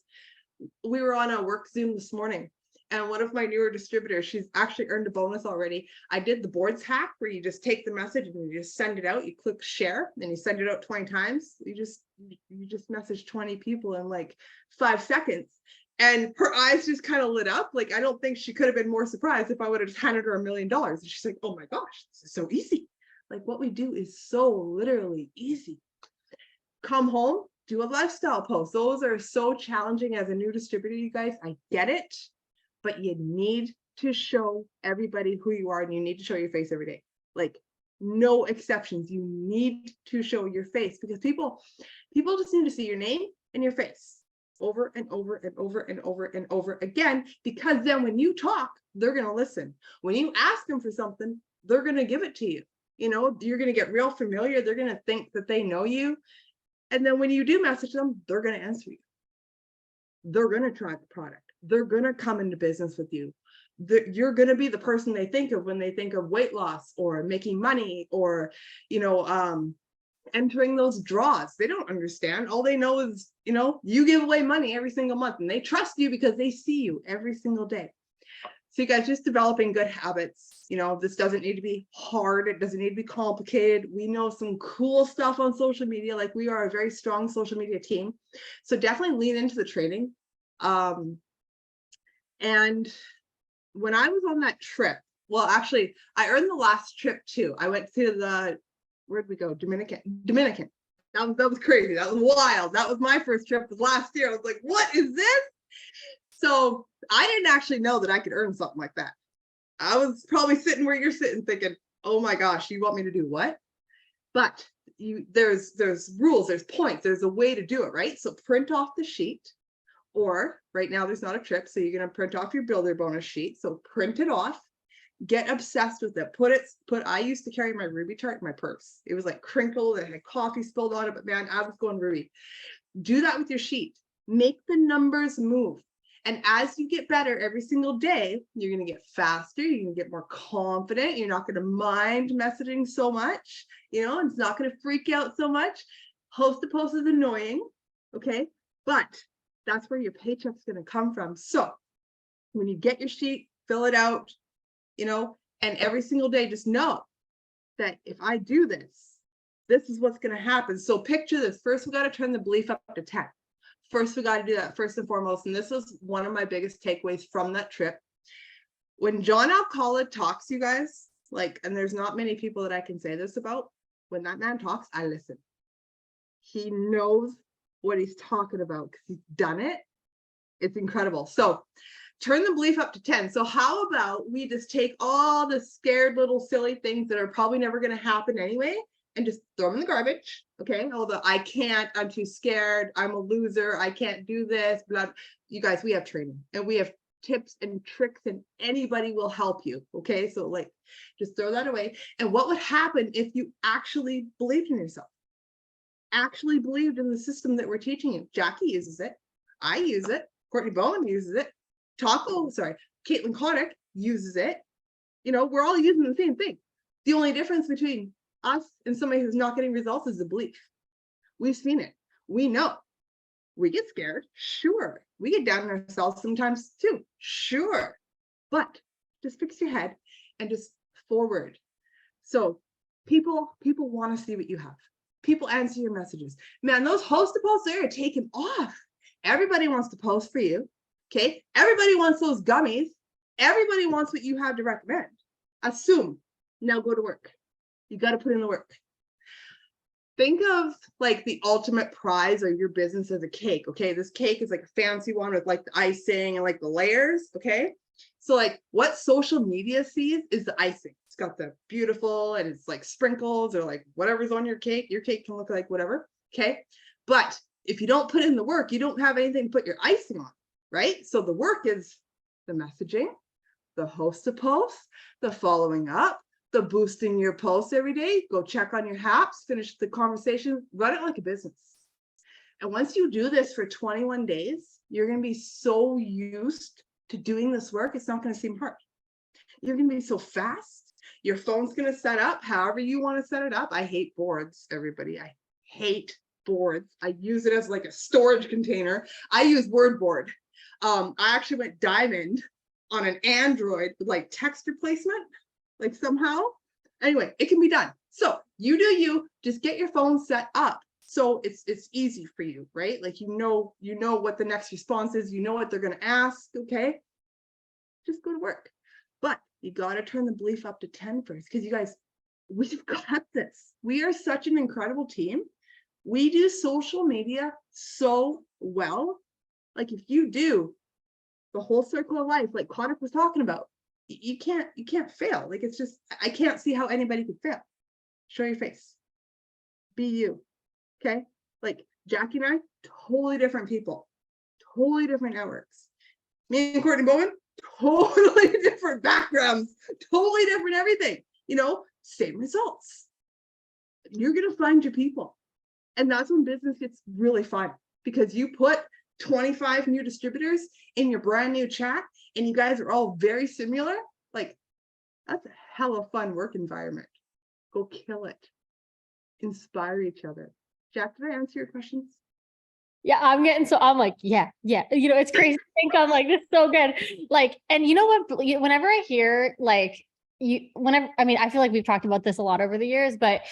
We were on a work Zoom this morning, and one of my newer distributors, she's actually earned a bonus already. I did the boards hack where you just take the message and you just send it out. You click share, then you send it out 20 times. You just message 20 people in like 5 seconds. And her eyes just kind of lit up. Like, I don't think she could have been more surprised if I would have just handed her $1 million. And she's like, oh my gosh, this is so easy. Like, what we do is so literally easy. Come home, do a lifestyle post. Those are so challenging as a new distributor, you guys. I get it, but you need to show everybody who you are, and you need to show your face every day. Like, no exceptions. You need to show your face, because people just need to see your name and your face over and over and over and over and over again, because then when you talk, they're going to listen. When you ask them for something, they're going to give it to you. You're going to get real familiar. They're going to think that they know you. And then when you do message them, they're going to answer you. They're going to try the product. They're going to come into business with you. You're going to be the person they think of when they think of weight loss or making money or, entering those draws. They don't understand. All they know is, you give away money every single month, and they trust you because they see you every single day. So you guys, just developing good habits. This doesn't need to be hard. It doesn't need to be complicated. We know some cool stuff on social media. Like, we are a very strong social media team. So definitely lean into the training. And when I was on that trip, well, actually, I earned the last trip too. I went to where'd we go? Dominican. That was crazy. That was wild. That was my first trip last year. I was like, what is this? So I didn't actually know that I could earn something like that. I was probably sitting where you're sitting thinking, oh my gosh, you want me to do what? but there's rules, there's points, there's a way to do it, right? So print off the sheet, or right now there's not a trip, so you're going to print off your builder bonus sheet. So print it off, get obsessed with it. I used to carry my Ruby chart in my purse. It was like crinkled, it had coffee spilled on it, but man, I was going Ruby. Do that with your sheet. Make the numbers move. And as you get better every single day, you're going to get faster. You're going to get more confident. You're not going to mind messaging so much. It's not going to freak out so much. Host to post is annoying. Okay. But that's where your paycheck's going to come from. So when you get your sheet, fill it out, and every single day, just know that if I do this, this is what's going to happen. So picture this. First, we got to turn the belief up to 10. First, we got to do that first and foremost. And this was one of my biggest takeaways from that trip. When John Alcala talks, you guys, and there's not many people that I can say this about, when that man talks, I listen. He knows what he's talking about because he's done it. It's incredible. So turn the belief up to 10. So how about we just take all the scared little silly things that are probably never going to happen anyway, and just throw them in the garbage. Okay. Although I can't, I'm too scared. I'm a loser. I can't do this. Blah. You guys, we have training and we have tips and tricks, and anybody will help you. Okay. So just throw that away. And what would happen if you actually believed in yourself? Actually believed in the system that we're teaching you? Jackie uses it. I use it. Courtney Bowen uses it. Caitlin Kotick uses it. We're all using the same thing. The only difference between us and somebody who's not getting results is the belief. We've seen it. We know. We get scared. Sure. We get down on ourselves sometimes too. Sure. But just fix your head and just forward. So people want to see what you have. People answer your messages. Man, those host to posts, they are taken off. Everybody wants to post for you. Okay. Everybody wants those gummies. Everybody wants what you have to recommend. Assume. Now go to work. You got to put in the work. Think of the ultimate prize of your business as a cake. Okay. This cake is a fancy one with the icing and the layers. Okay. So what social media sees is the icing. It's got the beautiful, and it's sprinkles or whatever's on your cake. Your cake can look like whatever. Okay. But if you don't put in the work, you don't have anything to put your icing on. Right? So the work is the messaging, the host to post, the following up, the boosting your posts every day. Go check on your haps, finish the conversation, run it like a business. And once you do this for 21 days, you're going to be so used to doing this work, it's not going to seem hard. You're going to be so fast. Your phone's going to set up however you want to set it up. I hate boards, everybody. I hate boards. I use it as a storage container. I use WordBoard. I actually went diamond on an Android with text replacement, somehow. Anyway, it can be done. So you do you, just get your phone set up so it's easy for you, right? You know what the next response is, you know what they're going to ask. Okay. Just go to work. But you got to turn the belief up to 10 first, because you guys, we've got this. We are such an incredible team. We do social media so well. If you do the whole circle of life, like Kotick was talking about, you can't fail. It's just, I can't see how anybody could fail. Show your face. Be you. Okay. Jackie and I, totally different people, totally different networks. Me and Courtney Bowman, totally different backgrounds, totally different everything. Same results. You're going to find your people. And that's when business gets really fun, because you put 25 new distributors in your brand new chat and you guys are all very similar. That's a hell of a fun work environment. Go kill it. Inspire each other. Jack, did I answer your questions? Yeah, I'm yeah. It's crazy to think this is so good. And you know what, whenever I hear I feel like we've talked about this a lot over the years, but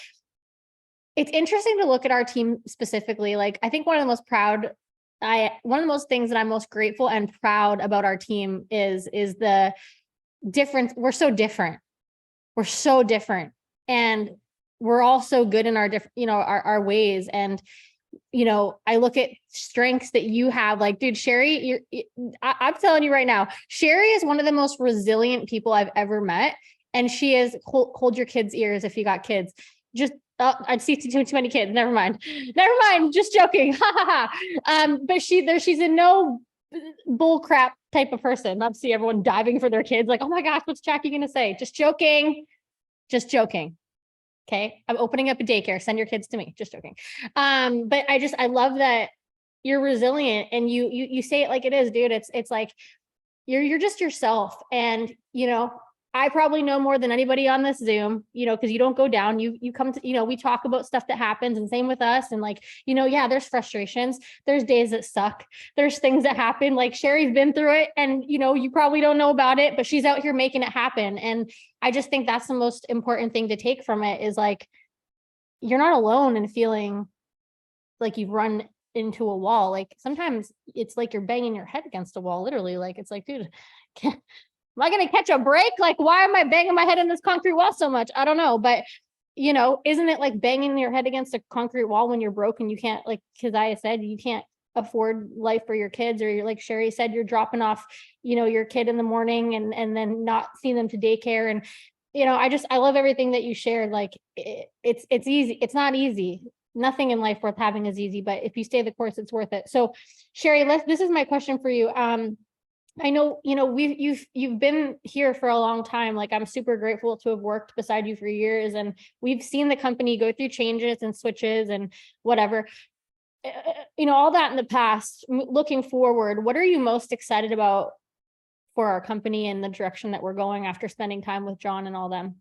it's interesting to look at our team specifically. I think one of the most things that I'm most grateful and proud about our team is the difference. We're so different. And we're all so good in our different, our ways. And, I look at strengths that you have, dude, Sherry, I'm telling you right now, Sherry is one of the most resilient people I've ever met. And she is, hold your kids' ears if you got kids. just I'd see too many kids. Never mind. Just joking. Ha ha ha. But she's a no bull crap type of person. Not to see everyone diving for their kids. Like, oh my gosh, what's Jackie gonna say? Just joking. Okay. I'm opening up a daycare. Send your kids to me. Just joking. But I love that you're resilient and you say it like it is, dude. It's like you're just yourself. And I probably know more than anybody on this Zoom, because you don't go down, you come to, we talk about stuff that happens, and same with us. And like, yeah, there's frustrations, there's days that suck, there's things that happen. Like Sherry's been through it and, you probably don't know about it, but she's out here making it happen. And I just think that's the most important thing to take from it is like, you're not alone in feeling like you've run into a wall. Like sometimes it's like you're banging your head against a wall, literally. Like, it's like, dude, am I going to catch a break? Like, why am I banging my head in this concrete wall so much? I don't know. But, isn't it like banging your head against a concrete wall when you're broke and you can't, like, because I said, you can't afford life for your kids, or you're like Sherry said, you're dropping off, your kid in the morning and then not seeing them to daycare. And, I love everything that you shared. Like it's easy. It's not easy. Nothing in life worth having is easy, but if you stay the course, it's worth it. So Sherry, this is my question for you. I know, you've been here for a long time. Like I'm super grateful to have worked beside you for years, and we've seen the company go through changes and switches and whatever, all that in the past. Looking forward, what are you most excited about for our company and the direction that we're going after spending time with John and all them?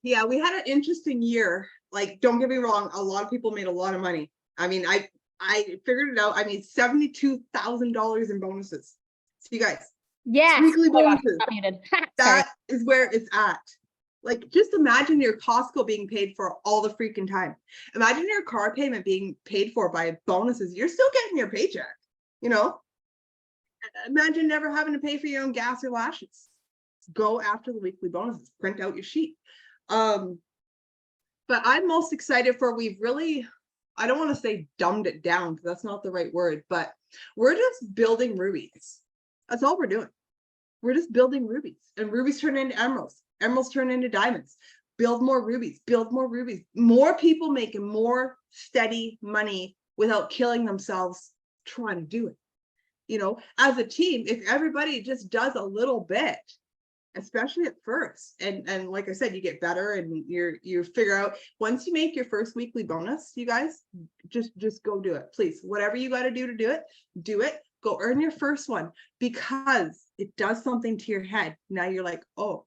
Yeah, we had an interesting year. Like, don't get me wrong, a lot of people made a lot of money. I mean, I figured it out. I mean, $72,000 in bonuses. So you guys, yes, weekly gosh, bonuses. Sorry. That is where it's at. Like, just imagine your Costco being paid for all the freaking time. Imagine your car payment being paid for by bonuses. You're still getting your paycheck, Imagine never having to pay for your own gas or lashes. Go after the weekly bonuses, print out your sheet. But I'm most excited for, we've really, I don't want to say dumbed it down because that's not the right word, but we're just building rubies. That's all we're doing. We're just building rubies, and rubies turn into emeralds. Emeralds turn into diamonds. Build more rubies, build more rubies. More people making more steady money without killing themselves trying to do it. As a team, if everybody just does a little bit, especially at first, and like I said, you get better and you figure out, once you make your first weekly bonus, you guys just go do it, please. Whatever you got to do do it. Go earn your first one, because it does something to your head. Now you're like, oh,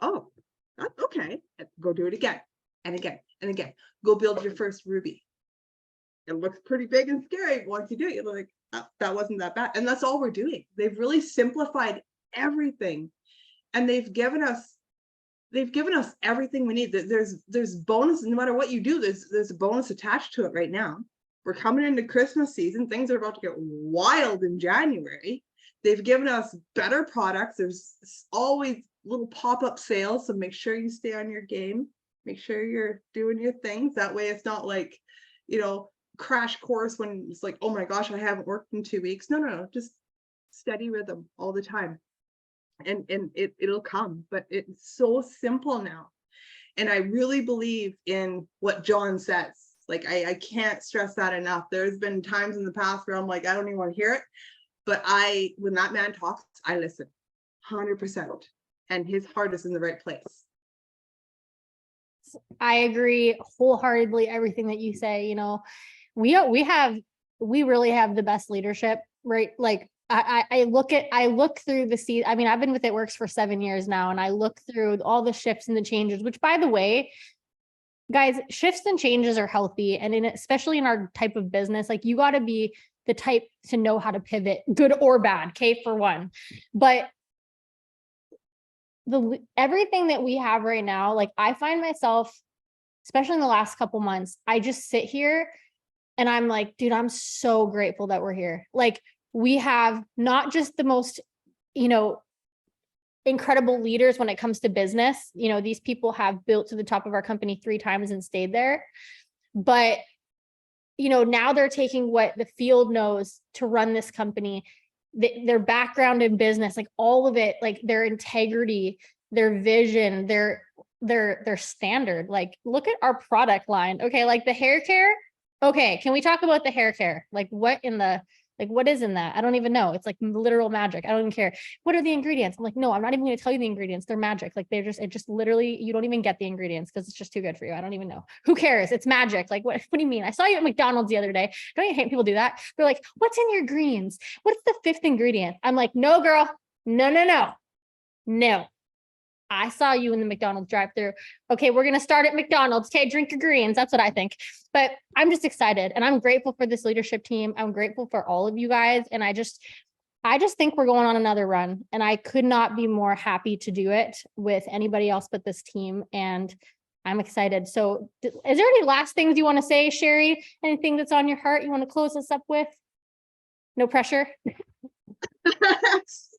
that's okay. Go do it again and again and again. Go build your first ruby. It looks pretty big and scary, but once you do it, you're like, oh, that wasn't that bad. And that's all we're doing. They've really simplified everything. And they've given us everything we need. There's bonuses. No matter what you do, there's a bonus attached to it right now. We're coming into Christmas season. Things are about to get wild in January. They've given us better products. There's always little pop-up sales. So make sure you stay on your game. Make sure you're doing your things. That way it's not like, crash course when it's like, oh my gosh, I haven't worked in 2 weeks. No, just steady rhythm all the time. And it'll come, but it's so simple now. And I really believe in what John says. Like, I can't stress that enough. There's been times in the past where I'm like, I don't even want to hear it. But when that man talks, I listen 100%. And his heart is in the right place. I agree wholeheartedly. Everything that you say, we really have the best leadership, right? Like, I look through the season. I mean, I've been with It Works for 7 years now, and I look through all the shifts and the changes, which, by the way, guys, shifts and changes are healthy. And especially in our type of business, like, you got to be the type to know how to pivot, good or bad, okay, for one. But everything that we have right now, like, I find myself, especially in the last couple months, I just sit here and I'm like, dude, I'm so grateful that we're here. Like, we have not just the most, incredible leaders when it comes to business. These people have built to the top of our company 3 times and stayed there. But, now they're taking what the field knows to run this company, their background in business, like all of it, like their integrity, their vision, their they're standard. Like, look at our product line. Okay, like the hair care. Okay, can we talk about the hair care? Like, what is in that? I don't even know. It's like literal magic. I don't even care. What are the ingredients? I'm like, no, I'm not even going to tell you the ingredients. They're magic. Like, it just literally, you don't even get the ingredients because it's just too good for you. I don't even know. Who cares? It's magic. Like, what do you mean? I saw you at McDonald's the other day. Don't you hate people do that? They're like, what's in your greens? What's the fifth ingredient? I'm like, no, girl. No. I saw you in the McDonald's drive-thru. Okay, we're going to start at McDonald's. Okay, drink your greens. That's what I think. But I'm just excited and I'm grateful for this leadership team. I'm grateful for all of you guys. And I just think we're going on another run and I could not be more happy to do it with anybody else but this team. And I'm excited. So is there any last things you want to say, Sherry? Anything that's on your heart you want to close us up with? No pressure.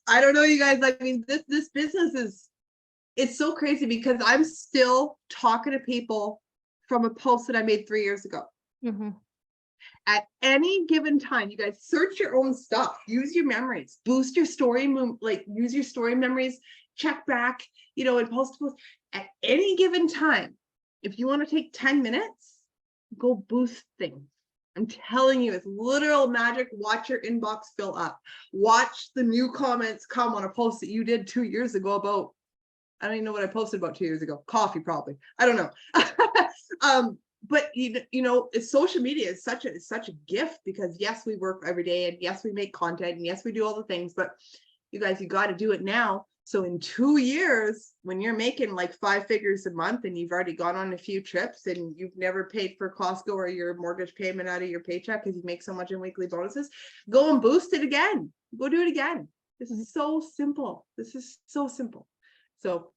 I don't know, you guys. I mean, this business it's so crazy because I'm still talking to people from a post that I made 3 years ago. Mm-hmm. At any given time, you guys search your own stuff, use your memories, boost your story, use your story memories, check back, and post at any given time. If you want to take 10 minutes, go boost things. I'm telling you, it's literal magic. Watch your inbox fill up. Watch the new comments come on a post that you did 2 years ago about, I don't even know what I posted about 2 years ago. Coffee, probably. I don't know. But it's social media is such a gift because yes, we work every day and yes, we make content and yes, we do all the things, but you guys, you got to do it now. So in 2 years, when you're making like 5 figures a month and you've already gone on a few trips and you've never paid for Costco or your mortgage payment out of your paycheck because you make so much in weekly bonuses, go and boost it again. Go do it again. This is so simple. So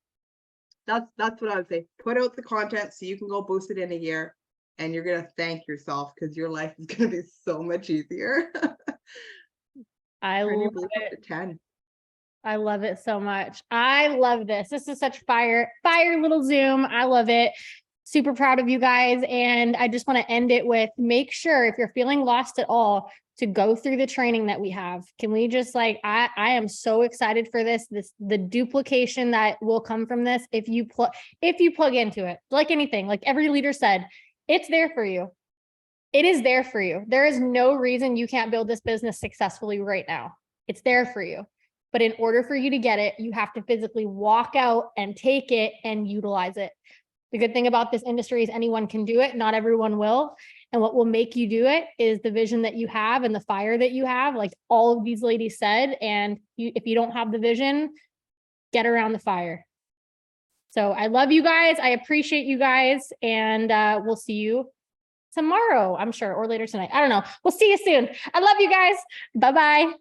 that's what I would say. Put out the content so you can go boost it in a year and you're going to thank yourself because your life is going to be so much easier. I love it. 10. I love it so much. I love this. This is such fire little Zoom. I love it. Super proud of you guys. And I just want to end it with, make sure if you're feeling lost at all to go through the training that we have. Can we just I am so excited for the duplication that will come from this. If you plug into it, like anything, like every leader said, it's there for you. It is there for you. There is no reason you can't build this business successfully right now. It's there for you. But in order for you to get it, you have to physically walk out and take it and utilize it. The good thing about this industry is anyone can do it. Not everyone will. And what will make you do it is the vision that you have and the fire that you have, like all of these ladies said. And if you don't have the vision, get around the fire. So I love you guys. I appreciate you guys. And we'll see you tomorrow, I'm sure, or later tonight. I don't know. We'll see you soon. I love you guys. Bye-bye.